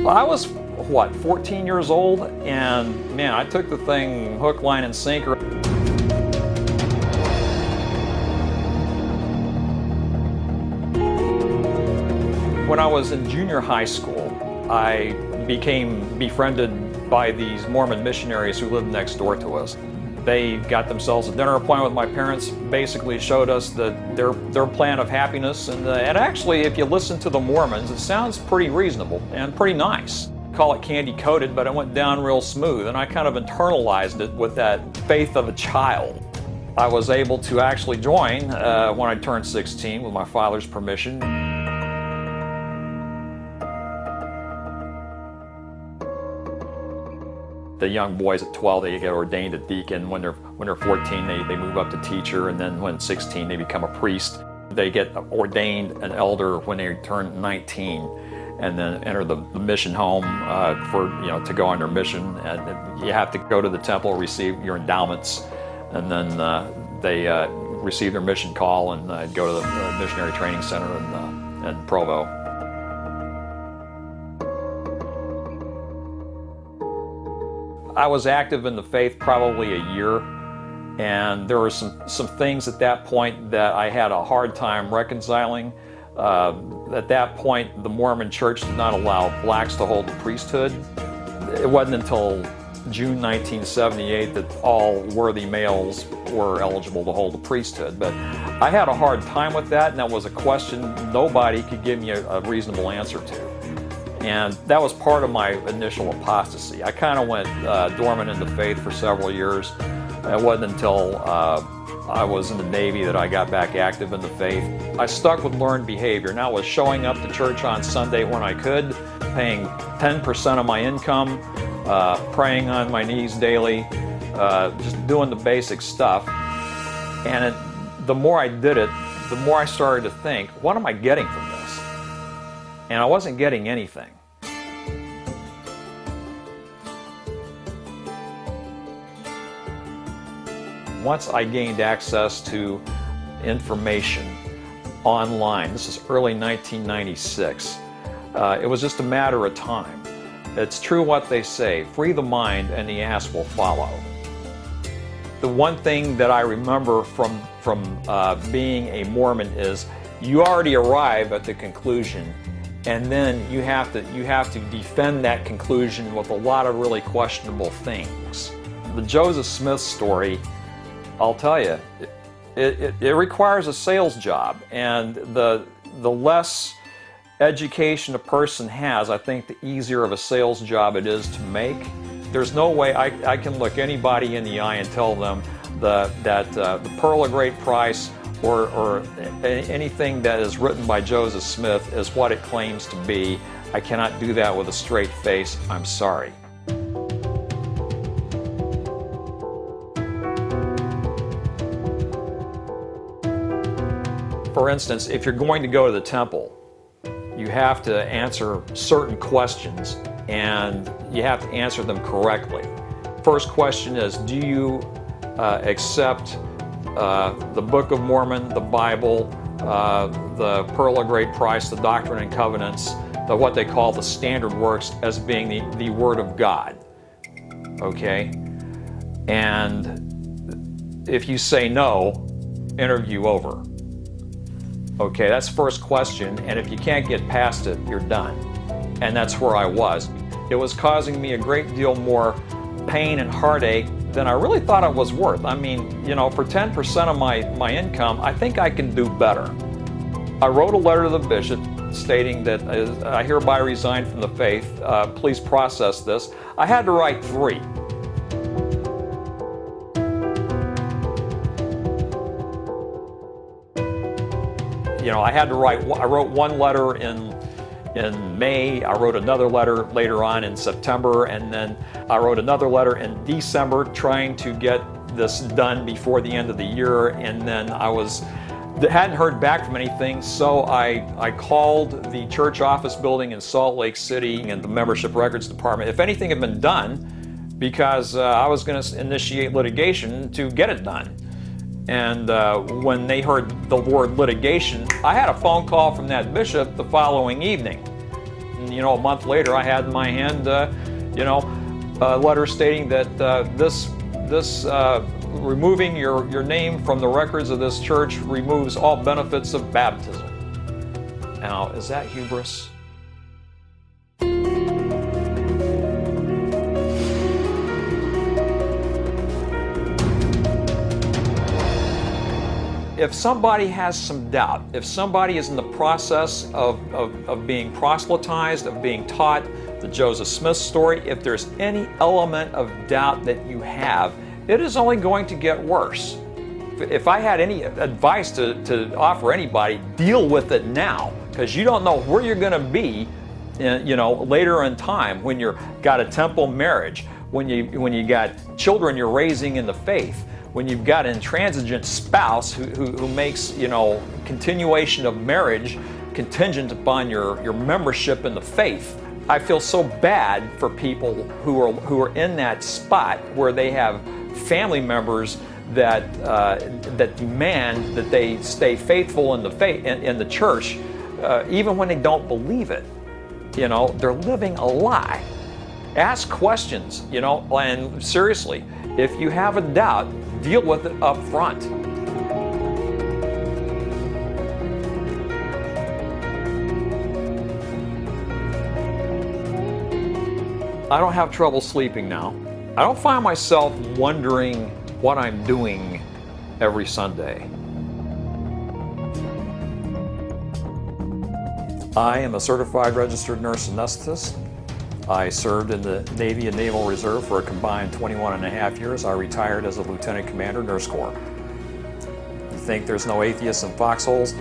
I was, what, 14 years old, and man, I took the thing hook, line, and sinker. When I was in junior high school, I became befriended by these Mormon missionaries who lived next door to us. They got themselves a dinner appointment with my parents, basically showed us their plan of happiness, and actually, if you listen to the Mormons, it sounds pretty reasonable and pretty nice. Call it candy-coated, but it went down real smooth, and I kind of internalized it with that faith of a child. I was able to actually join when I turned 16 with my father's permission. The young boys at 12, they get ordained a deacon. When they're 14, they move up to teacher, and then when 16, they become a priest. They get ordained an elder when they turn 19, and then enter the mission home to go on their mission. And you have to go to the temple, receive your endowments, and then they receive their mission call and go to the missionary training center in Provo. I was active in the faith probably a year, and there were some things at that point that I had a hard time reconciling. At that point, the Mormon Church did not allow blacks to hold the priesthood. It wasn't until June 1978 that all worthy males were eligible to hold the priesthood. But I had a hard time with that, and that was a question nobody could give me a reasonable answer to. And that was part of my initial apostasy. I kind of went dormant in the faith for several years. It wasn't until I was in the Navy that I got back active in the faith. I stuck with learned behavior. Now, I was showing up to church on Sunday when I could, paying 10% of my income, praying on my knees daily, just doing the basic stuff. And the more I did it, the more I started to think, what am I getting from this? And I wasn't getting anything. Once I gained access to information online, this is early 1996, it was just a matter of time. It's true what they say, free the mind and the ass will follow. The one thing that I remember from being a Mormon is you already arrive at the conclusion, and then you have to defend that conclusion with a lot of really questionable things. The Joseph Smith story, I'll tell you, it requires a sales job, and the less education a person has, I think the easier of a sales job it is to make. There's no way I can look anybody in the eye and tell them that the pearl of great price or anything that is written by Joseph Smith is what it claims to be. I cannot do that with a straight face. I'm sorry. For instance, if you're going to go to the temple, you have to answer certain questions, and you have to answer them correctly. First question is, do you accept the Book of Mormon, the Bible, the Pearl of Great Price, the Doctrine and Covenants, what they call the standard works as being the Word of God? Okay? And if you say no, interview over. Okay, that's first question, and if you can't get past it, you're done. And that's where I was. It was causing me a great deal more pain and heartache than I really thought it was worth. I mean, for 10% of my income, I think I can do better. I wrote a letter to the bishop stating that I hereby resign from the faith. Please process this. I had to write 3. I wrote one letter in May, I wrote another letter later on in September, and then I wrote another letter in December trying to get this done before the end of the year, and then hadn't heard back from anything, so I called the church office building in Salt Lake City and the membership records department if anything had been done, because I was going to initiate litigation to get it done. And when they heard the word litigation, I had a phone call from that bishop the following evening. And, you know, a month later I had in my hand, you know, a letter stating that removing your name from the records of this church removes all benefits of baptism. Now, is that hubris? If somebody has some doubt, if somebody is in the process of being proselytized, of being taught the Joseph Smith story, if there's any element of doubt that you have, it is only going to get worse. If I had any advice to offer anybody, deal with it now, because you don't know where you're going to be, you know, later in time when you've got a temple marriage, when you got children you're raising in the faith, when you've got an intransigent spouse who makes, you know, continuation of marriage contingent upon your membership in the faith. I feel so bad for people who are in that spot where they have family members that demand that they stay faithful in the faith in the church, even when they don't believe it. You know, they're living a lie. Ask questions, you know, and seriously, if you have a doubt, deal with it up front. I don't have trouble sleeping now. I don't find myself wondering what I'm doing every Sunday. I am a certified registered nurse anesthetist. I served in the Navy and Naval Reserve for a combined 21.5 years. I retired as a Lieutenant Commander, Nurse Corps. You think there's no atheists in foxholes?